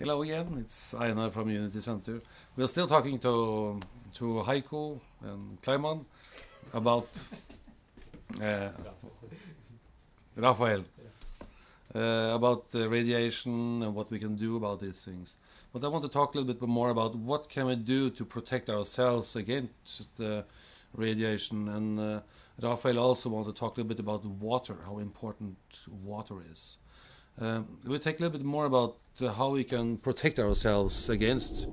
Hello again, it's Einar from Unity Center. We're still talking to Heiko and Kleimann about Ralphael, about radiation and what we can do about these things. But I want to talk a little bit more about what can we do to protect ourselves against radiation. And Ralphael also wants to talk a little bit about water, how important water is. We'll take a little bit more about how we can protect ourselves against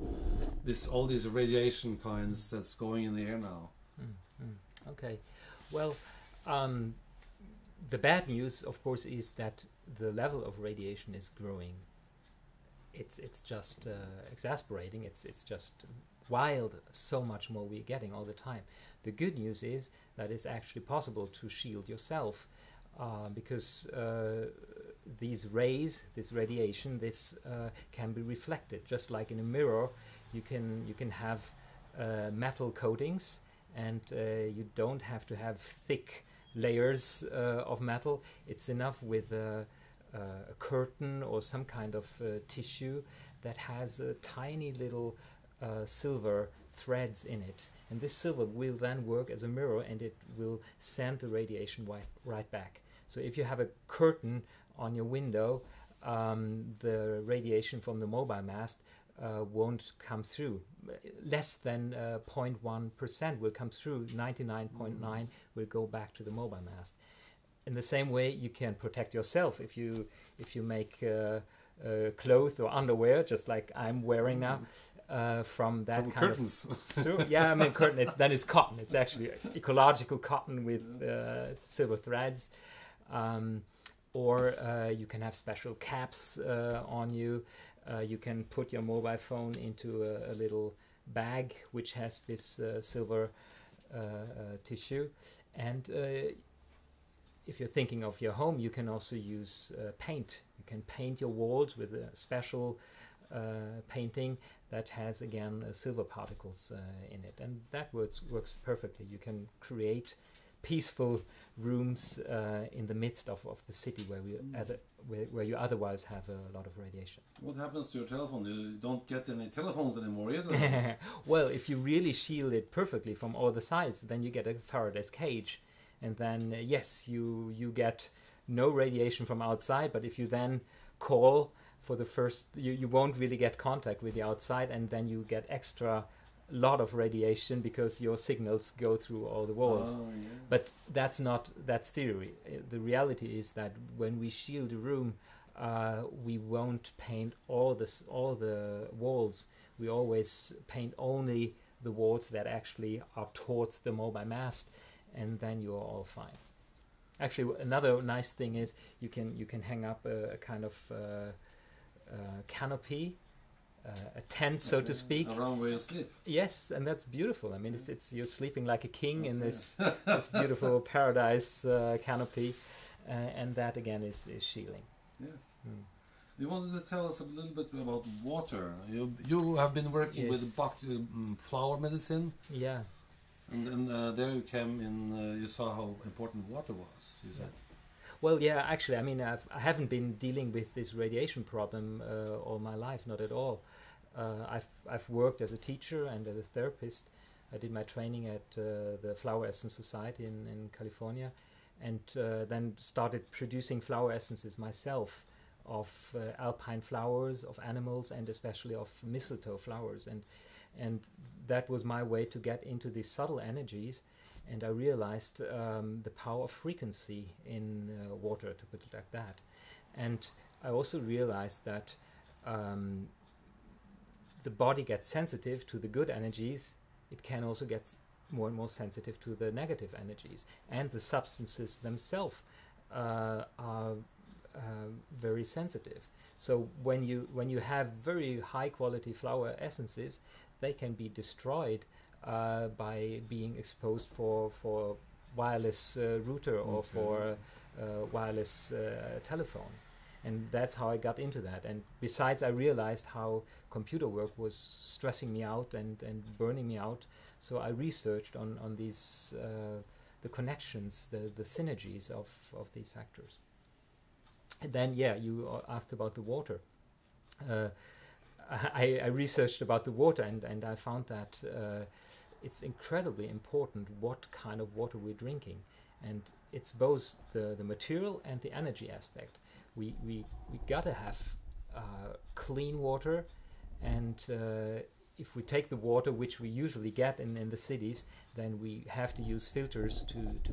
all these radiation kinds that's going in the air now. Okay, well, the bad news, of course, is that the level of radiation is growing. It's just exasperating. It's just wild. So much more we're getting all the time. The good news is that it's actually possible to shield yourself, because these rays, this radiation, can be reflected. Just like in a mirror, you can have metal coatings, and you don't have to have thick layers of metal. It's enough with a curtain or some kind of tissue that has tiny little silver threads in it, and this silver will then work as a mirror, and it will send the radiation right back. So if you have a curtain on your window, the radiation from the mobile mast won't come through. Less than 0.1% will come through. 99.9 will go back to the mobile mast. In the same way, you can protect yourself if you make clothes or underwear, just like I'm wearing now, from that from kind curtains. of. Yeah, I mean curtain. Then it's cotton. It's actually ecological cotton with silver threads. Or you can have special caps on you. You can put your mobile phone into a little bag which has this silver tissue. And if you're thinking of your home, you can also use paint. You can paint your walls with a special painting that has, again, silver particles in it. And that works perfectly. You can create peaceful rooms in the midst of the city where you otherwise have a lot of radiation. What happens to your telephone? You don't get any telephones anymore either. Well, if you really shield it perfectly from all the sides, then you get a Faraday's cage. And then, yes, you get no radiation from outside, but if you then call for the first, you won't really get contact with the outside, and then you get extra lot of radiation because your signals go through all the walls. Oh, yes. But that's theory. The reality is that when we shield a room, we won't paint all the walls. We always paint only the walls that actually are towards the mobile mast, and then you're all fine. Actually, another nice thing is you can hang up a kind of canopy, a tent, so to speak, around where you sleep. Yes, and that's beautiful. I mean, it's you're sleeping like a king in this beautiful paradise canopy, and that again is shielding. Yes. You wanted to tell us a little bit about water. You have been working with flower medicine. Yeah. And there you came in. You saw how important water was. You said. Well, yeah, actually, I mean, I haven't been dealing with this radiation problem all my life, not at all. I've worked as a teacher and as a therapist. I did my training at the Flower Essence Society in California, and then started producing flower essences myself of alpine flowers, of animals, and especially of mistletoe flowers. And that was my way to get into these subtle energies. And I realized the power of frequency in water, to put it like that. And I also realized that the body gets sensitive to the good energies. It can also get more and more sensitive to the negative energies. And the substances themselves are very sensitive. So when you have very high quality flower essences, they can be destroyed by being exposed for wireless router or for wireless telephone. And that's how I got into that. And besides, I realized how computer work was stressing me out and burning me out. So I researched on these the connections, the synergies of these factors. And then, yeah, you asked about the water. I researched about the water, and I found that it's incredibly important what kind of water we're drinking, and it's both the material and the energy aspect. We gotta have clean water, and if we take the water which we usually get in the cities, then we have to use filters to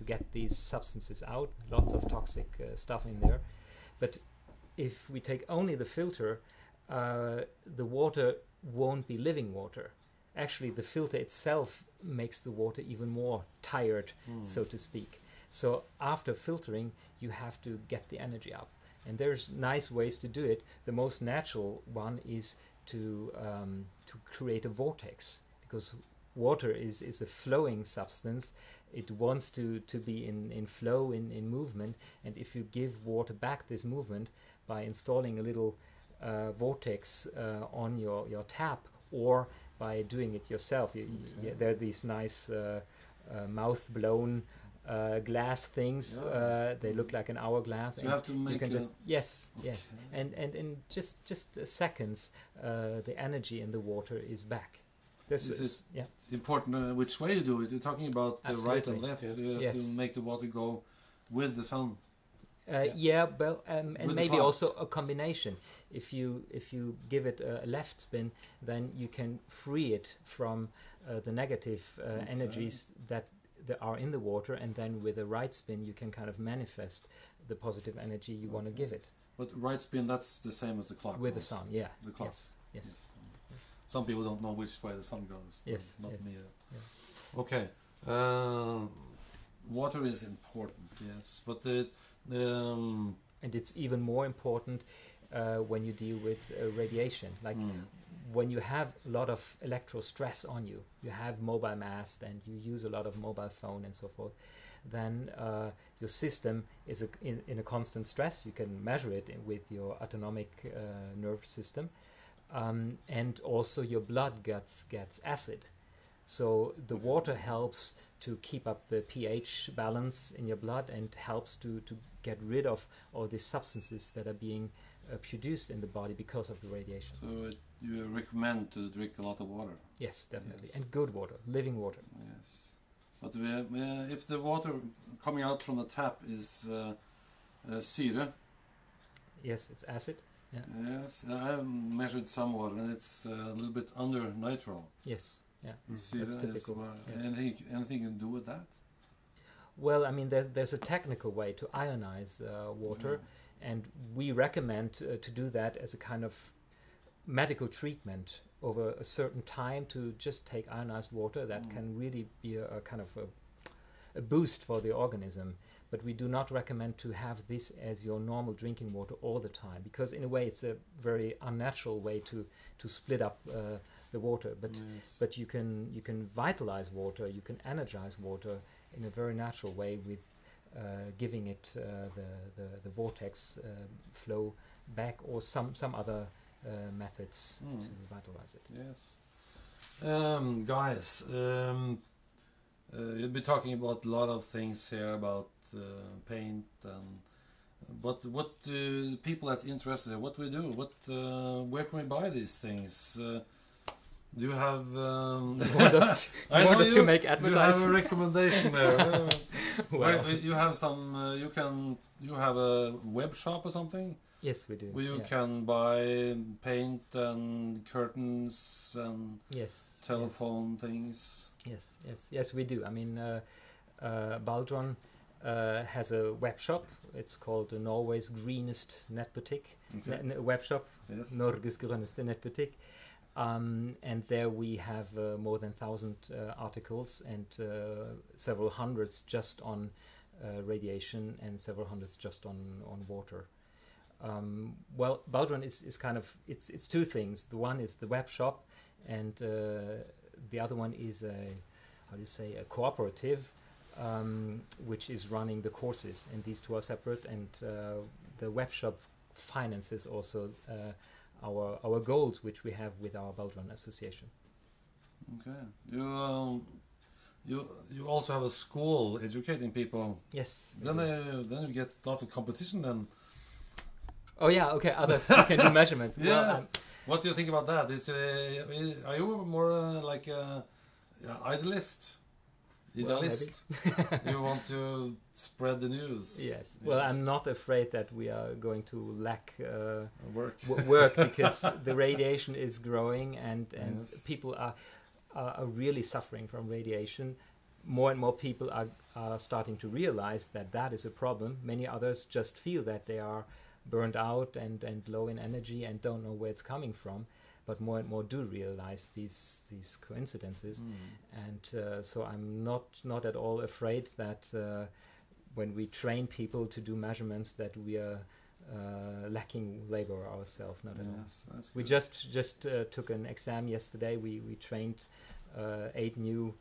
get these substances out. Lots of toxic stuff in there. But if we take only the filter, the water won't be living water. Actually, the filter itself makes the water even more tired, so to speak. So after filtering, you have to get the energy up. And there's nice ways to do it. The most natural one is to create a vortex, because water is a flowing substance. It wants to be in flow, in movement. And if you give water back this movement by installing a little vortex on your tap, or by doing it yourself, there are these nice mouth-blown glass things. They look like an hourglass. So you have to make you can just yes, and in just seconds, the energy in the water is back. This is important. Which way you do it? You're talking about right and left. You have to make the water go with the sun. And maybe also a combination. If you give it a left spin, then you can free it from the negative energies that are in the water, and then with a right spin you can kind of manifest the positive energy you want to give it. But right spin, that's the same as the clock. With the sun, yeah. The clock. Yes. Some people don't know which way the sun goes. Yes. Not me. Yeah. Okay. Water is important, yes, but and it's even more important when you deal with radiation. Like when you have a lot of electro stress on you, you have mobile mast and you use a lot of mobile phone and so forth, then your system is in a constant stress. You can measure it with your autonomic nerve system, and also your blood gets acid. So the water helps to keep up the pH balance in your blood and helps to get rid of all these substances that are being produced in the body because of the radiation. So you recommend to drink a lot of water? Yes, definitely. Yes. And good water, living water. Yes. But if the water coming out from the tap is syre? Yes, it's acid. Yeah. Yes, I measured some water and it's a little bit under nitro. Yes. Yeah, that's typical. Yes. Anything you can do with that? Well, I mean, there's a technical way to ionize water, and we recommend to do that as a kind of medical treatment over a certain time, to just take ionized water. That can really be a kind of a boost for the organism. But we do not recommend to have this as your normal drinking water all the time, because in a way it's a very unnatural way to split up the water. But you can vitalize water, you can energize water in a very natural way with giving it the vortex flow back, or some other methods to vitalize it. Yes. Guys, you'll be talking about a lot of things here about paint, and but what people that's interested in what we do, where can we buy these things? Do you have you want us to make advertising? You have a recommendation there. Well, you have some. You have a web shop or something? Yes, we do. Where you can buy paint and curtains and telephone things. Yes, we do. I mean, BALDRON has a web shop. It's called Norway's greenest netbutikk. Web shop. Yes. Norges grønneste netbutikk. And there we have more than 1,000 articles, and several hundreds just on radiation, and several hundreds just on water. Well, BALDRON is kind of it's two things. The one is the web shop, and the other one is a cooperative, which is running the courses, and these two are separate. And the web shop finances also our goals, which we have with our BALDRON association. Okay. You also have a school educating people. Yes. Then you get lots of competition then. Oh yeah, okay. Others can do measurements. Yes. What do you think about that? Are you more like a idealist? Idealist? Well, You want to spread the news? Yes. Well, I'm not afraid that we are going to lack work because the radiation is growing and Yes. people are really suffering from radiation. More and more people are starting to realize that is a problem. Many others just feel that they are burned out and low in energy and don't know where it's coming from. But more and more do realize these coincidences, and so I'm not at all afraid that when we train people to do measurements that we are lacking labor ourselves. Not at all. That's We good. just took an exam yesterday. We trained 8 new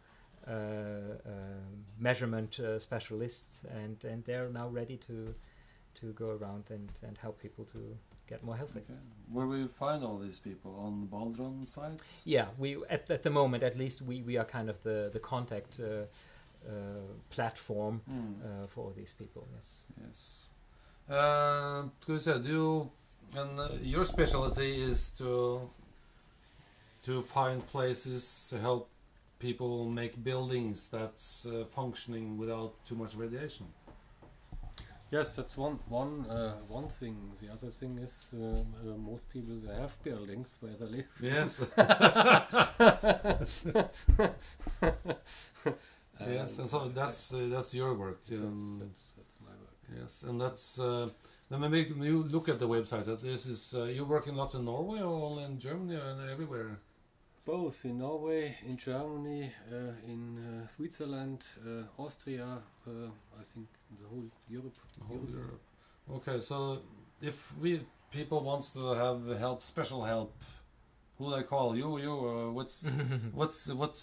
measurement specialists, and they're now ready to go around and help people to get more healthy. Okay. Where will we find all these people? On BALDRON sites? Yeah, we at the moment at least we are kind of the contact platform for all these people. Yes. Yes. Skal vi se, your specialty is to find places to help people make buildings that's functioning without too much radiation. Yes, that's one thing. The other thing is most people, they have buildings where they live. Yes. Yes, and so that's your work. That's my work. Yes, and that's then maybe you look at the website. That this is you're working lots in Norway or only in Germany and everywhere. Both in Norway, in Germany, in Switzerland, Austria, I think in the whole Europe. Whole Europe. Okay, so if people wants to have help, special help, who do I call you? What's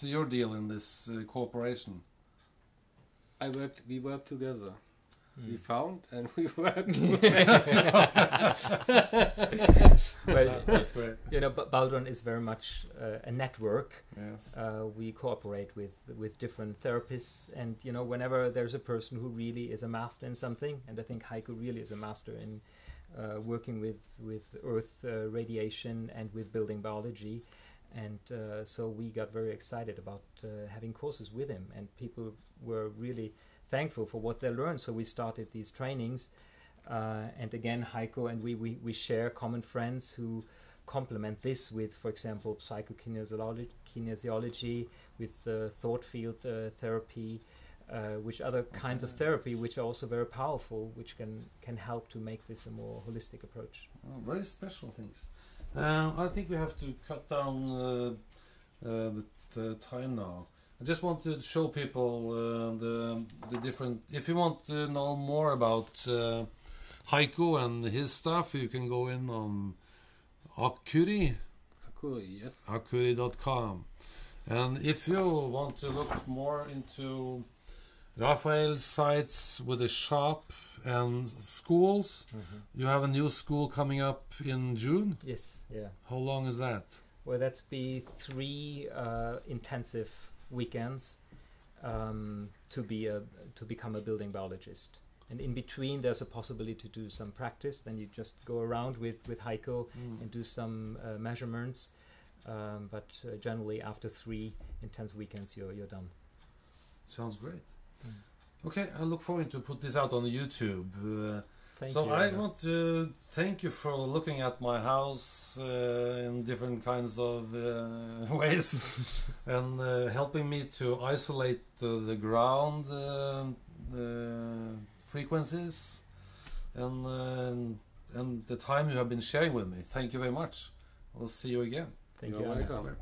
your deal in this cooperation? We work together. We found and we worked. Well, That's great. you know, BALDRON is very much a network. Yes. We cooperate with different therapists, and you know, whenever there's a person who really is a master in something, and I think Heiko really is a master in working with earth radiation and with building biology, and so we got very excited about having courses with him, and people were really thankful for what they learned. So we started these trainings, and again, Heiko and we share common friends who complement this with, for example, kinesiology, with thought field therapy, which other kinds of therapy which are also very powerful, which can help to make this a more holistic approach. Oh, very special things. I think we have to cut down the time now. I just want to show people the different. If you want to know more about Heiko and his stuff, you can go in on Akuri. Akuri, yes. Akuri.com. And if you want to look more into Ralphael's sites with a shop and schools, you have a new school coming up in June. Yes, yeah. How long is that? Well, that's be 3 intensive weekends to become a building biologist, and in between there's a possibility to do some practice. Then you just go around with Heiko and do some measurements, but generally after 3 intense weekends you're done. Sounds great. Okay, I look forward to put this out on YouTube. Thank So you. I want to thank you for looking at my house in different kinds of ways and helping me to isolate the ground frequencies and the time you have been sharing with me. Thank you very much. We'll see you again. Thank You're you. welcome.